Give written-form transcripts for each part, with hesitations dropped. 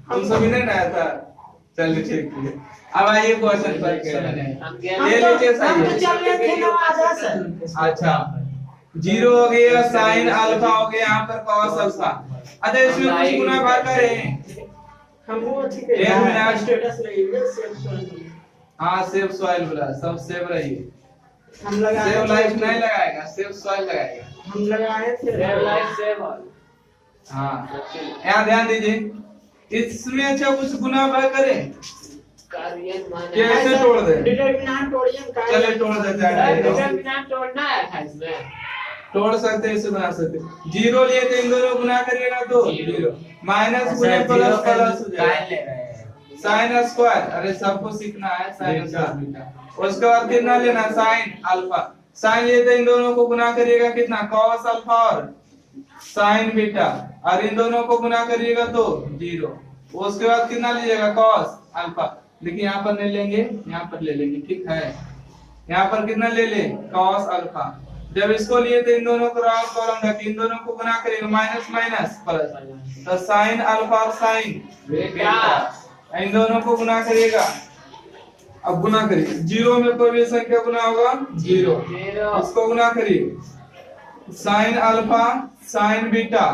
तुम सभी ने नया था। चलिए ठीक है, अब आइए क्वेश्चन पर ले लीजिए सही। अच्छा, जीरो हो गया, साइन अल्फा हो गया, यहाँ पर कॉस अल्फा। अच्छा, इसमें कुछ गुना भाग करें हम वो ठीक है, स्टेटस नहीं। हाँ, सेव सॉइल बोला, सब सेव रही है। हम लगाए सेव लाइफ नहीं लगाएगा, सेव सॉइल लगाएगा। हम लगाए थे सेव लाइफ सेव ऑल। हाँ, यहाँ ध्यान दीजिए, इसमें अच्छा कुछ गुना भाग करें, कैसे तोड़ दे? डिटरमिनेंट तोड़िए, चले तोड़ देते हैं। डिटरमिनेंट तोड़ना है इसमें, तोड़ सकते हैं, इसे बना सकते हैं। जीरो लिए तो इन दोनों गुना करिएगा तो जीरो, माइनस गुने प्लस प्लस हो जाएगा, साइन स्क्वायर। अरे सबको सीखना है साइन स्क्वायर। उसके बाद कितना लेना, साइन अल्फा। साइन लिए तो इन दोनों को गुना करिएगा कितना, कॉस अल्फा और साइन बीटा, और इन दोनों को गुना करिएगा तो जीरो। उसके बाद कितना लीजिएगा, कॉस अल्फा। देखिए यहाँ पर नहीं लेंगे, यहाँ पर ले लेंगे, ठीक है। यहाँ पर कितना ले ले, कॉस अल्फा। जब इसको लिए तो इन दोनों को राउंड कॉलम रखिए, इन दोनों को गुना करिएगा, माइनस माइनस प्लस, तो साइन अल्फा और साइन बीटा, इन दोनों को गुना करिएगा। अब गुना करिए, जीरो में कोई भी संख्या गुना होगा जीरो, इसको गुना करिए, साइन अल्फा साइन बीटा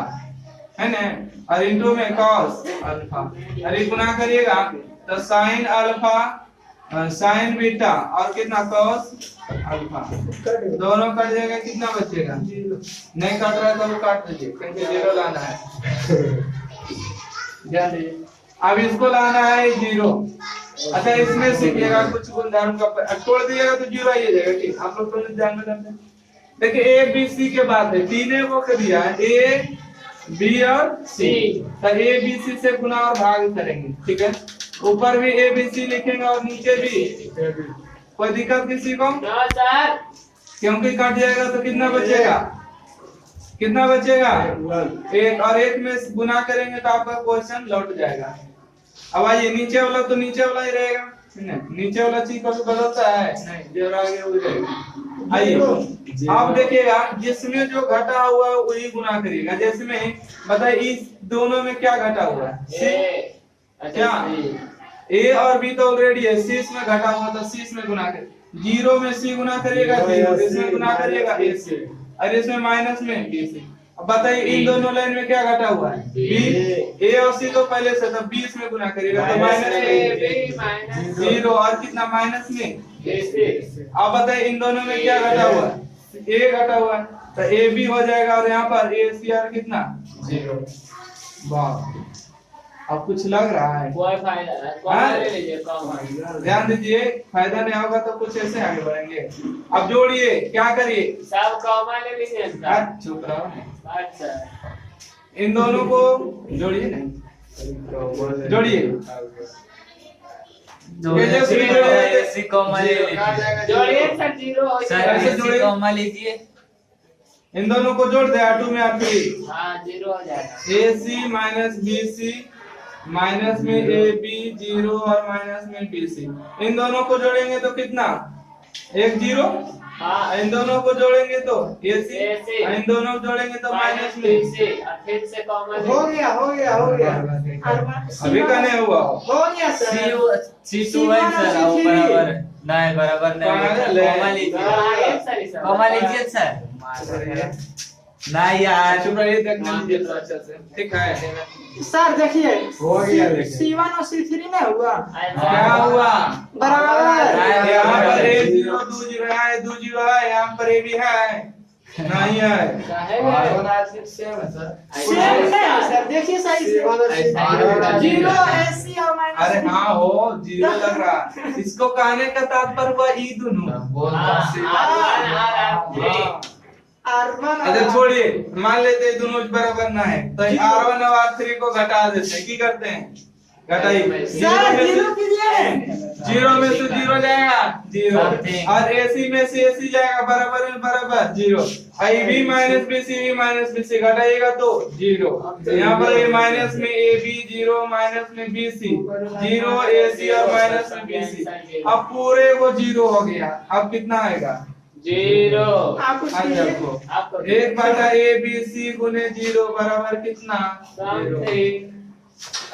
है ना, और इंटू में कॉस अल्फा। अरे गुना करिएगा तो साइन अल्फा साइन बीटा और कितना, कॉस अल्फा। दोनों कट जाएगा, कितना बचेगा, नहीं कट रहा है तो वो काट दीजिए, क्योंकि जीरो लाना है। ध्यान दीजिए, अब इसको लाना है जीरो। अच्छा, इसमें सीखिएगा कुछ गुणधर्म का, छोड़ दिएगा तो जीरो ही जाएगा, ठीक। आप लोग तो ध्यान में रखते हैं। देखिए ए बी सी के बाद है, तीन को कर दिया है, ए बी और सी, तो ए बी सी से गुना और भाग करेंगे, ठीक है। ऊपर भी ए बी सी लिखेंगे और नीचे भी। कोई दिक्कत किसी को? सर, क्योंकि कट जाएगा तो कितना बचेगा, कितना बचेगा, एक, और एक में गुना करेंगे तो आपका क्वेश्चन लौट जाएगा। अब आइए, नीचे वाला तो नीचे वाला ही रहेगा, नीचे वाला चीज को बदलता है नहीं, जो आगे हो जाएगा। आइए आप देखिएगा, जिसमें जो घटा हुआ है वही गुना करिएगा। जैसे में बताइए, इस दोनों में क्या घटा हुआ है, क्या ए और बी तो ऑलरेडी है, सी इसमें घटा हुआ तो सी इसमें गुना कर, जीरो में सी गुना करिएगा, जीरो इसमें गुना करिएगा ए से, और इसमें माइनस में बी से। अब बताइए, इन दोनों लाइन में क्या घटा हुआ है, बी। ए और सी तो पहले से था, बी इसमें गुना करिएगा तो माइनस में जीरो, और कितना माइनस में ए से। अब बताइए, इन दोनों में क्या घटा हुआ है, ए घटा हुआ है, तो ए बी हो जाएगा, और यहाँ पर ए सी आर कितना जीरो। वाह, अब कुछ लग रहा है, कोई फायदा ले लीजिए, कम। ध्यान दीजिए, फायदा नहीं होगा तो कुछ ऐसे आगे बढ़ेंगे। अब जोड़िए, क्या करिए, सब कॉमन ले लीजिए, चुप रहो। अच्छा, इन दोनों को जोड़िए, नहीं जोड़िए, इन दोनों को जोड़ दे, R2 में R3, हाँ जीरो हो जाएगा, ए सी माइनस बी सी, माइनस में ए बी जीरो, और माइनस में बी सी। इन दोनों को जोड़ेंगे तो कितना, एक जीरो, हाँ, इन दोनों को जोड़ेंगे तो ए सी, इन दोनों को जोड़ेंगे तो माइनस में सी, फिर से कॉमन हो गया, हो गया, हो गया। अभी का नहीं हुआ, हो गया sir, C two one sir, बराबर नहीं, बराबर नहीं, कॉमन लीजिए सर, नहीं यार, चुप रहिए, देखने दीजिए तो अच्छा से, ठीक है सर। देखिए, हो गया, C1 और C3 में हुआ, क्या हुआ, बराबर। यहाँ पर ए जीरो दो जीरो है, दो जीरो है, यहाँ पर ए भी है, नहीं है, सेम है सर, देखिए सही से जीरो एसी और माइनस। अरे हाँ हो, जीरो लग रहा, इसको कहने का तात्पर्य हुआ ई दोनों। अच्छा छोड़िए, मान लेते हैं दोनों बराबर ना है, तो R1 और R3 को घटा देते हैं, की करते हैं, घटाइए, जीरो में से जीरो जाएगा जीरो, और AC में से AC जाएगा, बराबर में बराबर जीरो, AB माइनस बी सी घटाइएगा तो जीरो। यहाँ पर ए माइनस में ए बी जीरो, माइनस में बी सी जीरो, AC और माइनस में बी सी। अब पूरे को जीरो हो गया, अब कितना आएगा, जीरो। आपको एक बटा ए बी सी गुने जीरो बराबर कितना, जीरो।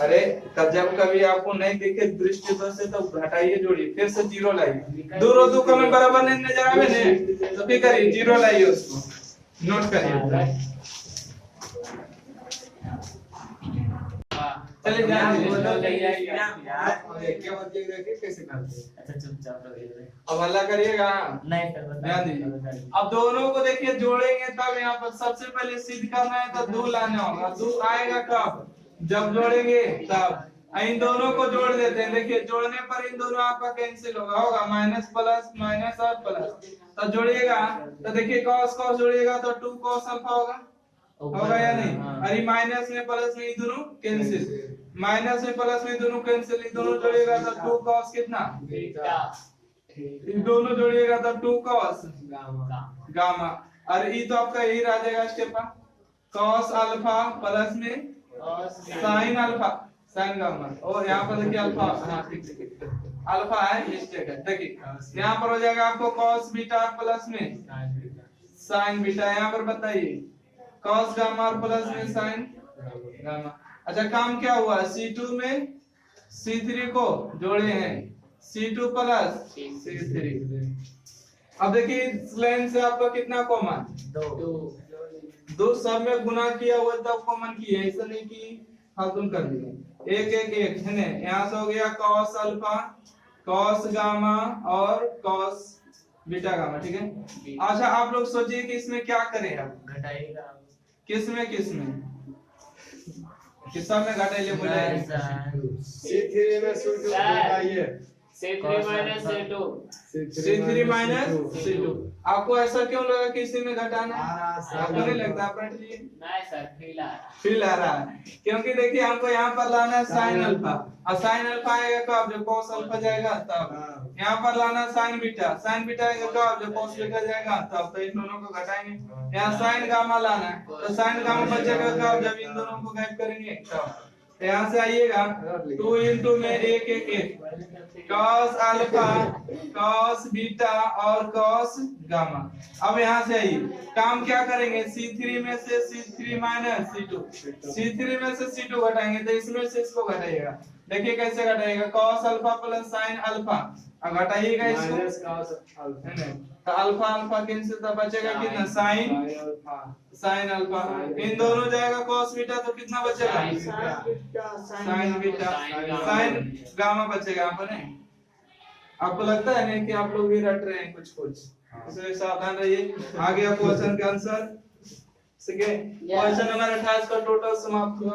अरे तब जब कभी आपको नहीं दिखे दृष्टि तो से तो घटाइए जोड़िए फिर से जीरो लाइए। दो रो दो कॉलम बराबर नहीं नजर आवे ने तो क्या करिए जीरो लाइए उसको नोट करिए। चलिए ध्यान दीजिए कैसे करते हैं। अच्छा चुपचाप रहिए। अब हल्ला करिएगा नहीं सर ध्यान दीजिए। अब दोनों को देखिए जोड़ेंगे तब यहाँ पर सबसे पहले सिद्ध करना है तो 2 लाना होगा। 2 आएगा कब जब जोड़ेंगे तब। इन दोनों को जोड़ देते हैं। देखिए जोड़ने पर इन दोनों आपका कैंसिल होगा माइनस प्लस माइनस और प्लस। तो जोड़िएगा तो देखिए cos cos जोड़िएगा तो 2 cos अल्फा होगा या नहीं। अरे माइनस में प्लस में ये दोनों कैंसिल माइनस में प्लस में दोनों कैंसिल ये दोनों जोड़िएगा तो 2 cos कितना बीटा इन दोनों जोड़िएगा तो 2 cos गामा। अरे ये तो आपका यही रह जाएगा स्टेप cos अल्फा प्लस में sin अल्फा sin गामा। और यहाँ पर देखिए अल्फा हाँ ठीक अल्फा है मिस्टेक है। देखिए यहाँ पर हो जाएगा आपको cos बीटा प्लस में sin बीटा। यहाँ पर बताइए cos गामा और प्लस में sin गामा। अच्छा काम क्या हुआ C2 में C3 को जोड़े हैं C2 प्लस C3। अब देखिए इस लाइन से आपका कितना कॉमन दो सब में गुना किया हुआ तब कॉमन किया ऐसा नहीं कि फालतू कर दिए। एक एक एक है ना। यहाँ से हो गया cos अल्फा cos गामा और cos बीटा गामा ठीक है। अच्छा आप लोग सोचिए कि इसमें क्या करें अब घटाइएगा किसमें किस में घटाइए बोले C3 में C2 घटाइए C3 माइनस C2। आपको ऐसा क्यों लगा कि इसी में घटाना है? आपको नहीं लगता पलट लिए नहीं सर फील आ रहा है क्योंकि देखिए हमको यहाँ पर लाना है sin अल्फा और sin अल्फा आएगा कब जब cos अल्फा जाएगा तब। यहाँ पर लाना sin बीटा आएगा कब जब cos बीटा जाएगा तब। तो इन दोनों को घटाएंगे। यहाँ sin गामा लाना है तो sin गामा बचेगा कब जब इन दोनों को गायब करेंगे तब। यहाँ से आइएगा 2 into में एक एक एक cos अल्फा cos बीटा और cos गामा। अब यहाँ से आइए काम क्या करेंगे C3 में से C3 माइनस C2 में से C2 घटाएंगे तो इसमें से इसको घटाइएगा। देखिए कैसे घटाइएगा cos alpha plus sin alpha. अब घटाइएगा इसको तो अल्फा अल्फा कैंसिल तो बचेगा कितना sin अल्फा। इन दोनों जाएगा cos बीटा तो कितना बचेगा sin बीटा sin गामा बचेगा यहाँ पर नहीं। आपको लगता है नहीं कि आप लोग भी रट रहे हैं कुछ इसलिए सावधान रहिए। आ गया क्वेश्चन का आंसर। क्वेश्चन नंबर 28 का टोटल समाप्त हुआ।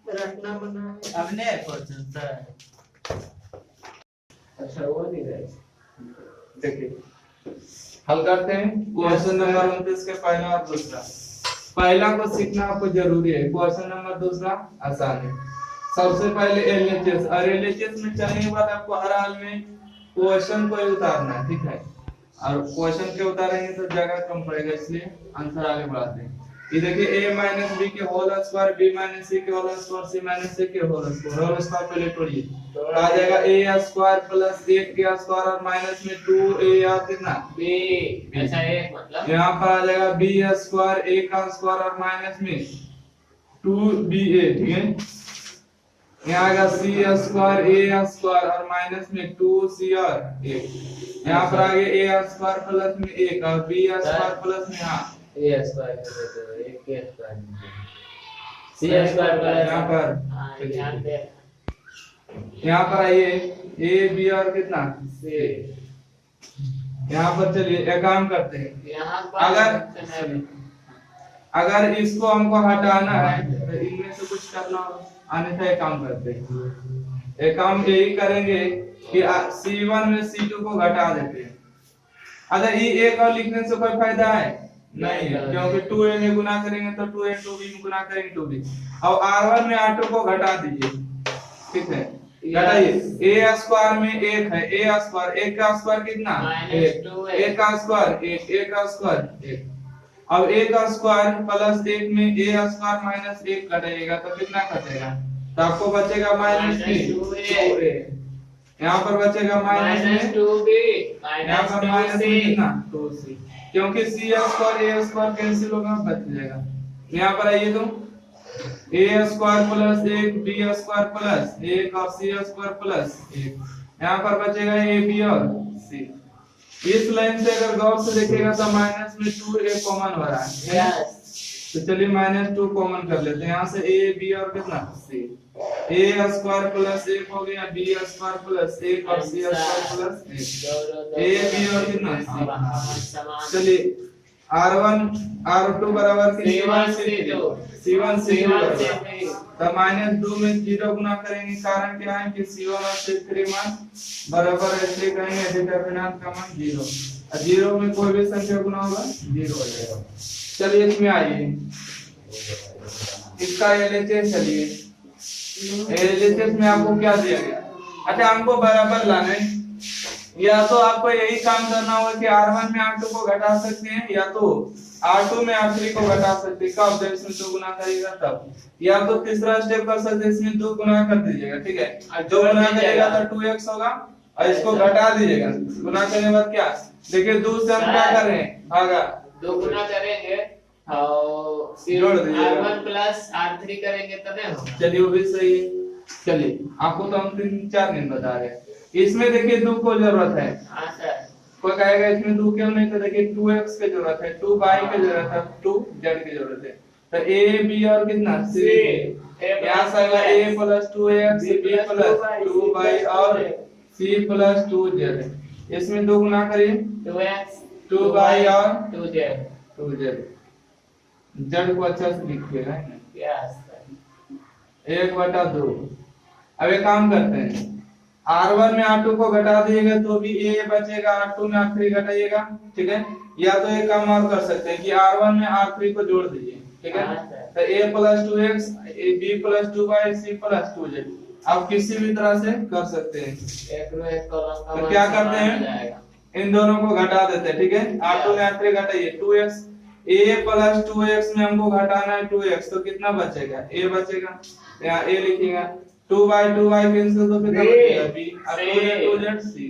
रटना बना अब नहीं क्वेश्चन सर। अच्छा वो नहीं रहे। देखिए हल करते हैं क्वेश्चन नंबर 29 के पहला और दूसरा। पहला को सीखना आपको जरूरी है। क्वेश्चन नंबर दूसरा आसान है। सबसे पहले एलएचएस और एलएचएस में चलने के बाद आपको हर हाल में क्वेश्चन को उतारना है ठीक है। और क्वेश्चन के उतारेंगे तो जगह कम पड़ेगा इसलिए आंसर आगे बढ़ाते हैं। ये देखिए a माइनस बी के whole square b minus c के whole square c minus a के होल स्क्वायर पहले तोड़िए तो आ जाएगा a स्क्वायर प्लस 1 के स्क्वायर और माइनस में 2a और कितना b। अच्छा एक मतलब यहाँ पर आ जाएगा b स्क्वायर a का स्क्वायर और माइनस में 2ba ठीक है। यहाँ आएगा c स्क्वायर a स्क्वायर और माइनस में 2c और 1। यहाँ पर आ गया a स्क्वायर प्लस में 1 और b स्क्वायर प्लस में हाँ a स्क्वायर के एक के स्क्वायर c स्क्वायर प्लस यहाँ पर ध्यान दे यहाँ पर आइए a b और कितना c। यहाँ पर चलिए एक काम करते हैं। यहाँ पर अगर इसको हमको हटाना है तो इनमें से कुछ करना होगा अन्यथा एक काम करते हैं। एक काम यही करेंगे कि C1 में C2 को घटा देते हैं। अगर ये एक और लिखने से कोई फायदा है नहीं है क्योंकि 2a में गुना करेंगे तो 2a 2b में गुना करेंगे 2b। अब R1 में R2 को घटा दीजिए ठीक है। घटाइए a स्क्वायर में 1 है a स्क्वायर 1 का स्क्वायर कितना 1 का स्क्वायर 1 का स्क्वायर 1। अब a का स्क्वायर प्लस 1 में a स्क्वायर माइनस 1 घटाइएगा तो कितना घटेगा तो आपको बचेगा माइनस 2a। यहाँ पर बचेगा माइनस 2b यहाँ पर माइनस कितना 2c क्योंकि c square a square cancel होगा बच जाएगा। यहाँ पर आइए तो a square plus 1 b square plus 1 और सी स्क्वायर प्लस 1। यहाँ पर बचेगा ए बी और सी। इस लाइन से अगर गौर से देखिएगा तो माइनस में 2a कॉमन हो रहा है। यस तो चलिए -2 कॉमन कर लेते हैं। यहाँ से a b और कितना c। a स्क्वायर प्लस 1 हो गया, b स्क्वायर प्लस 1 और c square plus 1। a b और कितना c। चलिए r1 r2 बराबर C1 C2 c1 C1 c2 C3 तो -2 में 0 गुना करेंगे। कारण क्या है कि c1 और c3 मान बराबर है, इसलिए कहेंगे डिटरमिनेंट का मान 0। 0 में कोई भी संख्या गुना होगा 0 हो जाएगा। चलिए इसमें आइए, इसका एलएचएस। चलिए एलएचएस में आपको क्या दिया गया? अच्छा, हमको बराबर लाना है। या तो आपको यही काम करना होगा कि r1 में r2 को घटा सकते हैं, या तो r2 में r3 को घटा सकते हैं। कब? जब इसमें 2 गुना करेगा तब। या तो तीसरा स्टेप कर सकते हैं, इसमें 2 गुना कर दीजिएगा, ठीक है। 2 गुना करेगा तो 2x होगा और इसको घटा दीजिएगा। गुना करने के बाद क्या? देखिए 2 से हम क्या कर रहे हैं? भागा 2 गुना करेंगे और जोड़ दीजिएगा। r1 प्लस r3 करेंगे तब नहीं होगा। चलिए वो भी सही है। चलिए आपको तो हम 3-4 दिन बता रहे हैं। इसमें देखिए 2 को जरूरत है। हां सर। कोई कहेगा इसमें 2 क्यों नहीं? तो देखिए 2x की जरूरत है, 2y की जरूरत है, 2z की जरूरत है। तो a b और कितना c। यहाँ से आएगा a plus 2x b plus 2y और c प्लस 2z। इसमें 2 गुना करिए 2x 2y और 2z 2z। z को अच्छा से लिखिएगा। Yes sir. 1/2। अब एक काम करते हैं, r1 में r2 को घटा दिएगा तो भी a बचेगा, r2 में r3 घटाइएगा, ठीक है। या तो एक काम और कर सकते हैं कि r1 में r3 को जोड़ दीजिए, ठीक है। तो a plus 2x b plus 2y c plus 2z आप किसी भी तरह से कर सकते हैं। एक रो एक कॉलम का तो क्या करते हैं, इन दोनों को घटा देते हैं, ठीक है। r2 में r3 घटाइए 2x, a plus 2x में हमको घटाना है 2x, तो कितना बचेगा? a बचेगा, यहाँ a लिखिएगा। 2y कैंसिल तो कितना बचेगा? b और 2z c।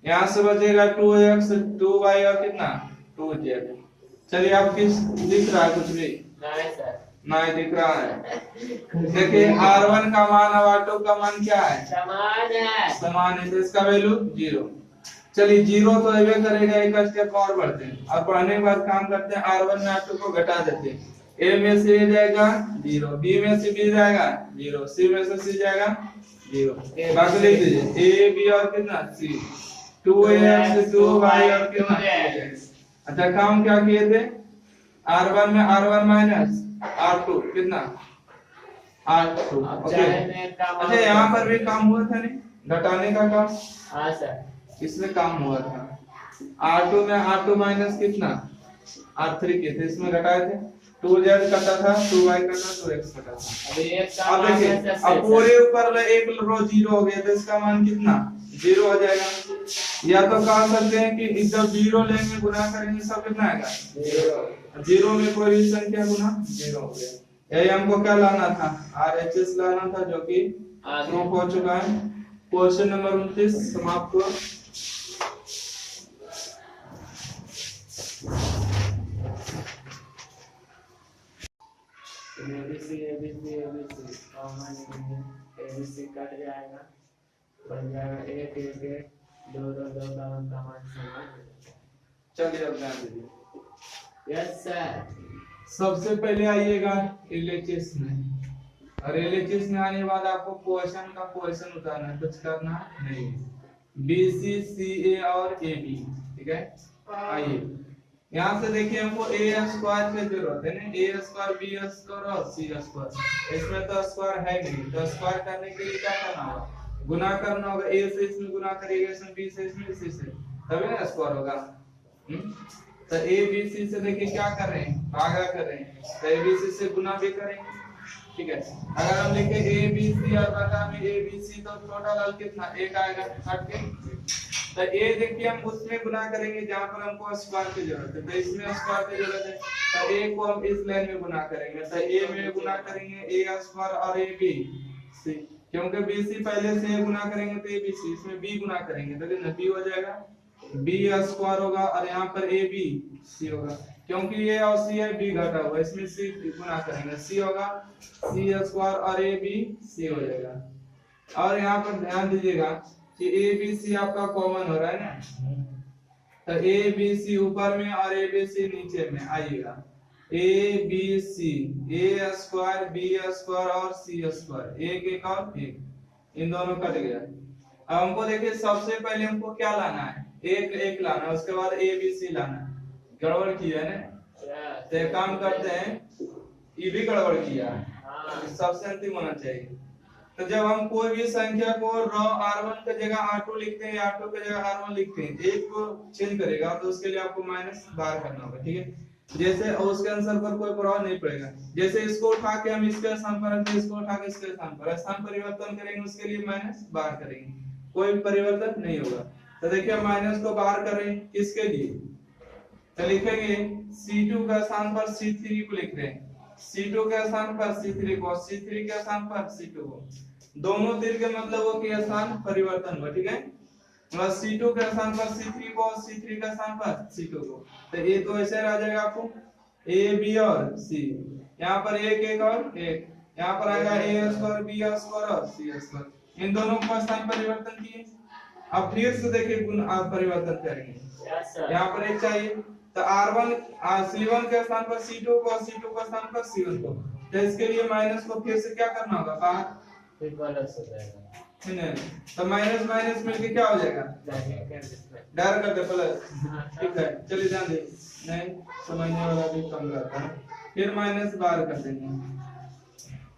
यहाँ से बचेगा 2x 2y और कितना 2z। चलिए आप किस दिख रहा है? कुछ भी नहीं सर। नहीं दिख रहा है। देखिए r1 का मान और r2 का मान क्या है? समान है। समान है, तो इसका वैल्यू 0। चलिए 0 तो ऐसे करेगा, एक स्टेप और बढ़ते हैं और बढ़ने के बाद काम करते हैं, r1 में r2 को घटा देते हैं। a में से a जाएगा 0, b में से b जाएगा 0, c में से c जाएगा 0। बाकी लिख दीजिए a b और कितना c, 2x 2y और कितना 2x। अच्छा काम क्या किए थे? r1 में r1 माइनस r2 कितना r2। ओके। अच्छा यहाँ पर भी काम हुआ था नहीं, घटाने का काम। हाँ सर। इसमें काम हुआ था, r2 में r2 माइनस कितना r3 के थे, इसमें घटाए थे। 2z कटा था, 2y कटा, 2x कटा था। अभी एक का अब देखिए अब पूरे ऊपर एक रो 0 हो गया, तो इसका मान कितना 0 हो जाएगा। या तो कह सकते हैं कि जब 0 लेंगे गुना करेंगे सब कितना आएगा 0 में कोई भी संख्या गुना 0 हो गया। यही हमको क्या लाना था? RHS लाना था, जो कि प्रूफ हो चुका है। क्वेश्चन नंबर 29 समाप्त हुआ। ABC कॉमन ABC कट जाएगा, बन जाएगा 1 1 1 2 2 2 का मान समान। चलिए अब ध्यान दीजिए। Yes sir. सबसे पहले आइएगा एलएचएस में, और एलएचएस में आने के बाद आपको क्वेश्चन का क्वेश्चन उतारना है, कुछ करना नहीं। BC CA और AB, ठीक है। आइए यहाँ से देखिए, हमको a स्क्वायर की जरूरत है ना, a स्क्वायर b स्क्वायर और c स्क्वायर। इसमें तो स्क्वायर है नहीं, तो स्क्वायर करने के लिए क्या करना होगा? गुना करना होगा। a से इसमें गुना करिएगा, इसमें b से इसमें c से, तभी ना स्क्वायर होगा। तो a b c से देखिए क्या कर रहे हैं, भागा कर रहे हैं, तो a b c से गुना भी करेंगे, ठीक है। अगर हम लिखे a b c और बटा में a b c, तो टोटल कितना 1 आएगा हट के। तो a देखिए हम उसमें गुना करेंगे जहां पर हमको स्क्वायर की जरूरत है, तो इसमें स्क्वायर की जरूरत है, तो a को हम इस लाइन में गुना करेंगे। तो a में गुना करेंगे a स्क्वायर और a b c, क्योंकि b c पहले से a गुना करेंगे तो a b c, इसमें b गुना करेंगे तो कितना b हो जाएगा, b स्क्वायर होगा और यहाँ पर a b c होगा। क्योंकि ये और सी है, बी घटा हुआ, इसमें सी गुना करेंगे, सी होगा सी स्क्वायर और ए बी सी हो जाएगा। और यहाँ पर ध्यान दीजिएगा कि ए बी सी आपका कॉमन हो रहा है ना, तो ए बी सी ऊपर में और ए बी सी नीचे में आइएगा, A B C, A square B square और सी स्क्वायर, एक एक और एक, इन दोनों कट गया। अब हमको देखिए सबसे पहले हमको क्या लाना है, एक एक लाना है, उसके बाद ए बी सी लाना है। गड़बड़ किया है ना, तो एक काम करते हैं, ये भी गड़बड़ किया है, सबसे अंतिम होना चाहिए। तो जब हम कोई भी संख्या को रॉ r1 की जगह r2 लिखते हैं, r2 की जगह r1 लिखते हैं, एक को चेंज करेगा तो उसके लिए आपको माइनस बाहर करना होगा, ठीक है। जैसे उसके आंसर पर कोई प्रभाव नहीं पड़ेगा, जैसे इसको उठा के हम इसके स्थान पर रखते हैं, इसको उठा के इसके स्थान पर स्थान परिवर्तन करेंगे, उसके लिए माइनस बाहर करेंगे, कोई परिवर्तन नहीं होगा। तो देखिए माइनस को बाहर करें किसके लिए, तो लिखेंगे C2 का स्थान पर C3 को लिख रहे हैं, C2 के स्थान पर C3 को, C3 के स्थान पर C2 को, दोनों तीर के मतलब वो कि स्थान परिवर्तन हुआ, ठीक है। मतलब C2 के स्थान पर C3 को, C3 के स्थान पर C2 को, तो ये तो ऐसे रह जाएगा आपको A B और C, यहाँ पर एक एक और एक, यहाँ पर आएगा A स्क्वायर B स्क्वायर और C स्क्वायर, इन दोनों को स्थान परिवर्तन किए। अब फिर से देखिए गुण परिवर्तन करेंगे, यहाँ पर एक चाहिए, तो R1 C1 के स्थान पर C2 को, C2 के स्थान पर C1 को, तो इसके लिए माइनस को फिर से क्या करना होगा, बाहर प्लस हो जाएगा, नहीं, तो माइनस माइनस मिलके क्या हो जाएगा, डर कर दे प्लस, ठीक है। चलिए ध्यान दे, नहीं समझने वाला भी कम रहता है, फिर माइनस बाहर कर देंगे।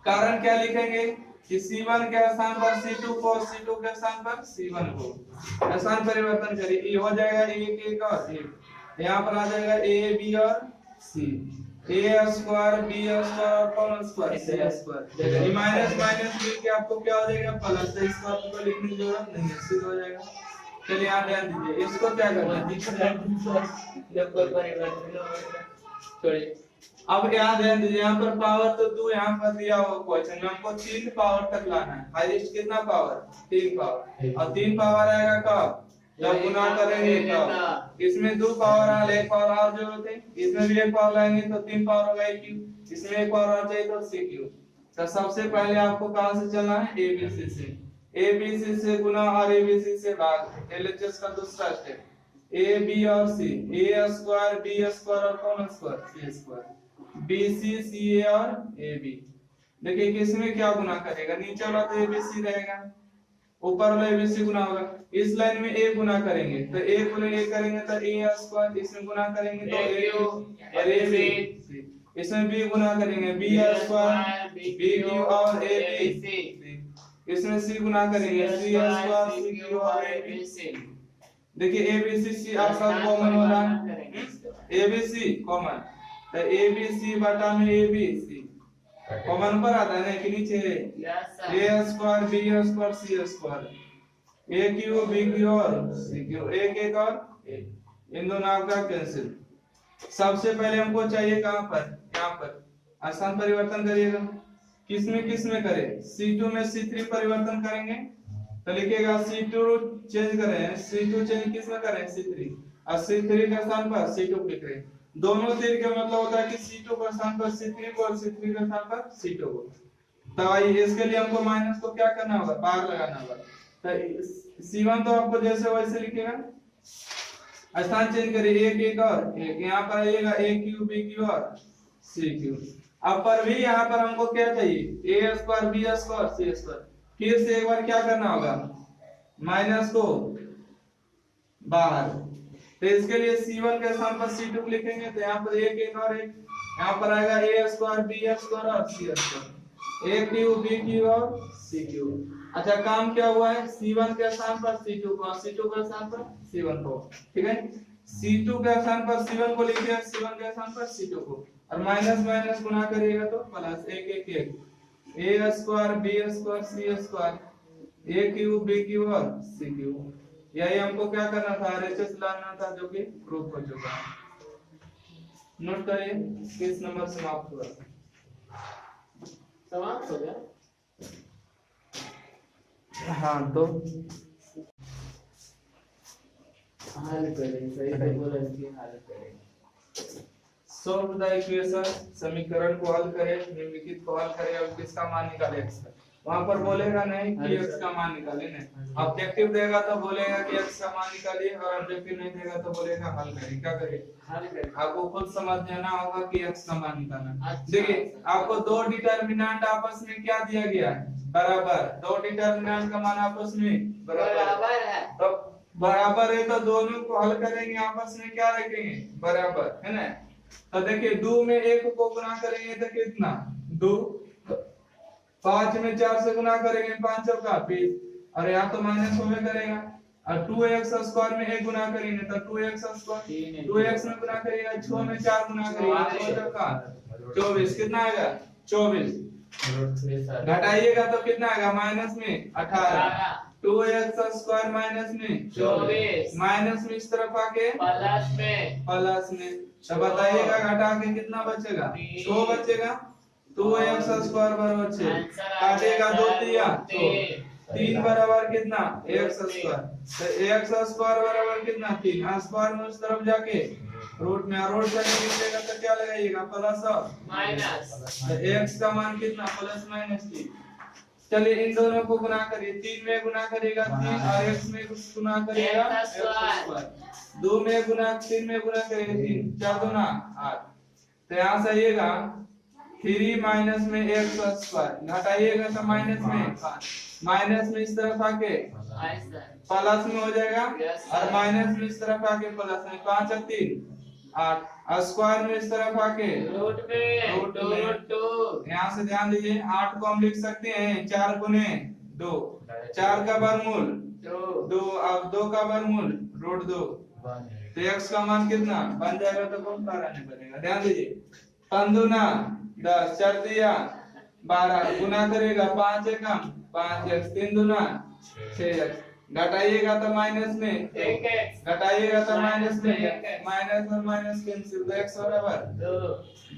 कारण क्या लिखेंगे कि C1 के स्थान पर C2 को, C2 के स्थान पर C1 को, स्थान परिवर्तन करिए, ये हो जाएगा एक एक और एक, यहाँ पर आ जाएगा A B और C, A square B square और कॉमन स्क्वायर C स्क्वायर, ये माइनस माइनस मिलके आपको क्या हो जाएगा, प्लस, तो इसको आपको लिखने की जरूरत नहीं है, सीधा हो जाएगा। चलिए यहाँ ध्यान दीजिए, इसको क्या करना है, अब यहाँ ध्यान दीजिए, यहाँ पर पावर तो 2 यहाँ पर दिया हुआ क्वेश्चन में, हमको 3 पावर तक लाना है, हाईएस्ट कितना पावर, 3 पावर, और 3 पावर आएगा कब, जब गुना करेंगे तब, इसमें 2 पावर आ, एक पावर और जरूरत है, इसमें भी एक पावर लाएंगे तो 3 पावर होगा क्यू, इसमें एक पावर और चाहिए तो सी क्यू। तो सबसे पहले आपको कहां से चलना है, एबीसी से, एबीसी से गुना और एबीसी से भाग, एलएचएस का दूसरा स्टेप, ए बी और सी, ए स्क्वायर बी स्क्वायर और कॉमन स्क्वायर सी स्क्वायर, बीसी सी ए और ए बी। देखिए किसमें क्या गुना करेगा, नीचे वाला तो एबीसी रहेगा, ऊपर वाला एबीसी गुना होगा, इस लाइन में ए गुना करेंगे तो ए गुना ए करेंगे तो ए स्क्वायर, इसमें गुना करेंगे तो ए क्यू और ए बी, इसमें बी गुना करेंगे बी स्क्वायर बी क्यू और ए बी, इसमें सी गुना करेंगे सी स्क्वायर सी क्यू और ए बी। देखिए ए बी सी सी आपका कॉमन हो रहा है, ए बी सी कॉमन, तो ए बी सी बटा में ए बी सी कॉमन पर आता है ना कि नीचे ए स्क्वायर बी स्क्वायर सी स्क्वायर, ए क्यू बी क्यू और सी क्यू, एक एक और एक, इन दोनों आपका कैंसिल। सबसे पहले हमको चाहिए कहां पर, यहाँ पर स्थान परिवर्तन करिएगा, किसमें करें, C2 में C3 परिवर्तन करेंगे तो लिखिएगा C2 चेंज करें, C2 चेंज किसमें करें, C3, और C3 के स्थान पर C2 लिख रहे हैं, दोनों तीर का मतलब होता है कि C2 के स्थान पर C3 को और C3 के स्थान पर C2 को। तो आइए इसके लिए हमको माइनस को क्या करना होगा, बाहर लगाना होगा, तो C1 तो आपको जैसे वैसे लिखेगा, स्थान चेंज करिए एक एक और एक, यहाँ पर आइएगा ए क्यू बी क्यू और सी क्यू, अब पर भी यहाँ पर हमको क्या चाहिए, ए स्क्वायर बी स्क्वायर सी स्क्वायर, फिर से एक बार क्या करना होगा, माइनस को बाहर, तो इसके लिए C1 के स्थान पर C2 लिखेंगे, तो यहाँ पर एक एक और एक, यहाँ पर आएगा ए स्क्वायर बी स्क्वायर और सी स्क्वायर, ए क्यू बी क्यू और सी क्यू। अच्छा काम क्या हुआ है, C1 के स्थान पर C2 को और C2 के स्थान पर C1 को, ठीक है, C2 के स्थान पर C1 को लिखिए, C1 के स्थान पर C2 को, और माइनस माइनस गुना करिएगा तो प्लस, एक एक एक, ए स्क्वायर बी स्क्वायर सी स्क्वायर, ए क्यू बी क्यू और सी क्यू। यही हमको क्या करना था, आरएचएस लाना था, जो कि प्रूफ हो चुका है। नोट करिए किस नंबर समाप्त हुआ, समाप्त हो गया, हाँ तो हाल करें, सही सही बोला कि हाल करें। सॉल्व द इक्वेशन, समीकरण को हल करें, निम्नलिखित को हल करें और किसका मान निकाले x का। वहां पर बोलेगा नहीं कि x का मान निकाले, नहीं ऑब्जेक्टिव देगा तो बोलेगा कि x का मान निकालिए, और ऑब्जेक्टिव नहीं देगा तो बोलेगा हल करिए। क्या करिए? हल करें। आपको खुद समझ लेना होगा कि x का मान निकालना। अच्छा। देखिए आपको दो डिटरमिनेंट आपस में क्या दिया गया है? बराबर। दो डिटरमिनेंट का मान आपस में बराबर है। तो बराबर है तो दोनों को हल करेंगे, आपस में क्या रखेंगे? बराबर, है ना। तो देखिए 2 में 1 को गुना करेंगे तो कितना? 2। 5 में 4 से गुना करेंगे 5 का 20, और यहाँ तो माइनस होवे करेगा। और 2x स्क्वायर में 1 गुना करेंगे तो 2x स्क्वायर, 2x में गुना करेगा 6 में 4 गुना करेगा 6 का 24, कितना आएगा? 24। घटाइएगा तो कितना आएगा? माइनस में 18। 2x स्क्वायर माइनस में 24, माइनस में इस तरफ आके प्लस में, तो बताइएगा घटा के कितना बचेगा? 6 बचेगा। 2x स्क्वायर बराबर 6, काटेगा 2 दिया 3 बराबर कितना? x स्क्वायर, तो x स्क्वायर बराबर कितना? 3। स्क्वायर में उस तरफ जाके रूट में, रूट से निकलेगा तो क्या लगाइएगा? प्लस और माइनस, तो x का मान कितना? Plus minus 3। चलिए इन दोनों को गुना करिए, 3 में गुना करेगा 3 और x में गुना करेगा x स्क्वायर, 2 में गुना 3 में गुना करेगा 3, 4 दूना 8। तो यहाँ से आइएगा 3 माइनस में x स्क्वायर, घटाइएगा तो माइनस में 5, माइनस में इस तरफ आके प्लस में हो जाएगा, और माइनस में इस तरफ आके प्लस में, 5 और 3 8, और स्क्वायर में इस तरफ आके रूट में 2। यहाँ से ध्यान दीजिए 8 को हम लिख सकते हैं 4 गुने 2, 4 का वर्गमूल 2 और 2 का वर्गमूल √2, तो x का मान कितना बन जाएगा? तो कौन सारा नहीं बनेगा। ध्यान दीजिए 5 दूना 10, 4 दिया 12, गुना करेगा 5 एकम 5x, 3 दूना 6x, घटाइएगा तो माइनस में 1x, घटाइएगा तो माइनस में, माइनस और माइनस कैंसिल, तो x बराबर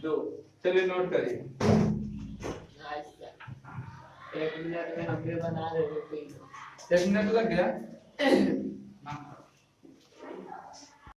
2। चलिए नोट करिए। 1 मिनट में हम भी बना रहे थे। 1 मिनट लग गया।